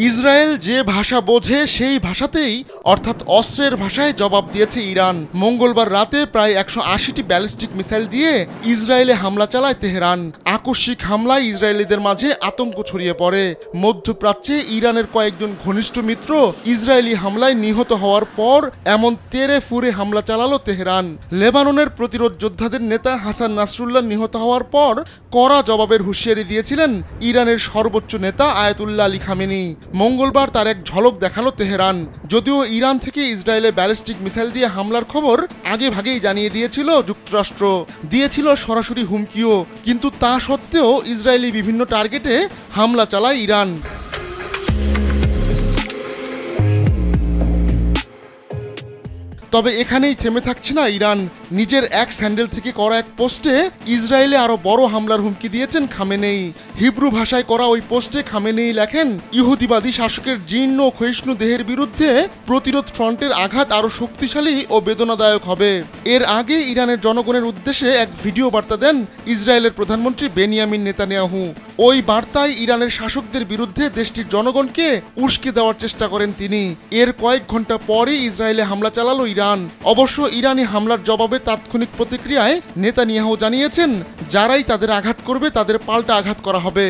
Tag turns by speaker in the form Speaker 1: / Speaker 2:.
Speaker 1: Israel যে ভাষা বোঝে সেই ভাষাতেই অর্থাৎ অস্ত্রের ভাষায় জবাব দিয়েছে ইরান। মঙ্গলবার রাতে প্রায় ১৮০টি ব্যালিস্টিক মিসাইল দিয়ে ইসরায়েলে হামলা চালায় তেহরান। আকস্মিক হামলায় ইসরায়েলিদের মাঝে আতঙ্ক ছড়িয়ে পড়ে। মধ্যপ্রাচ্যে ইরানের কয়েকজন ঘনিষ্ঠ মিত্র ইসরায়েলি হামলায় নিহত হওয়ার পর এমন তেরে ফুরে হামলা চালালো তেহরান। লেবাননের প্রতিরোধ যোদ্ধাদের নেতা হাসান নাসরুল্লাহ নিহত হওয়ার পর কড়া জবাবের হুঁশিয়ারি দিয়েছিলেন ইরানের সর্বোচ্চ নেতা আয়াতুল্লাহ আলী খামেনি। মঙ্গলবার তার এক ঝলক দেখালো তেহরান। যদিও ইরান থেকে ইসরায়েলে ব্যালিস্টিক মিসাইল দিয়ে হামলার খবর আগে ভাগেই জানিয়ে দিয়েছিল যুক্তরাষ্ট্র, দিয়েছিল সরাসরি হুমকিও, কিন্তু তা সত্ত্বেও ইসরায়েলি বিভিন্ন টার্গেটে হামলা চালায় ইরান। তবে এখানেই থেমে থাকছে না ইরান। নিজের এক স্যান্ডেল থেকে করা এক পোস্টে ইসরায়েলে আরো বড় হামলার হুমকি দিয়েছেন খামেনেই। হিব্রু ভাষায় করা ওই পোস্টে খামেনেই লেখেন, ইহুদিবাদী শাসকের জীর্ণ ক্ষয়িষ্ণু দেহের বিরুদ্ধে প্রতিরোধ ফ্রন্টের আঘাত আরো শক্তিশালী ও বেদনাদায়ক হবে। এর আগে ইরানের জনগণের উদ্দেশ্যে এক ভিডিও বার্তা দেন ইসরায়েলের প্রধানমন্ত্রী বেনিয়ামিন নেতানিয়াহু। ওই বার্তায় ইরানের শাসকদের বিরুদ্ধে দেশটির জনগণকে উস্কে দেওয়ার চেষ্টা করেন তিনি। এর কয়েক ঘন্টা পরই ইসরায়েলে হামলা চালালো ইরান। অবশ্য ইরানি হামলার জবাবে তাৎক্ষণিক প্রতিক্রিয়ায় নেতানিয়াহু জানিয়েছেন, যারাই তাদের আঘাত করবে তাদের পাল্টা আঘাত করা হবে।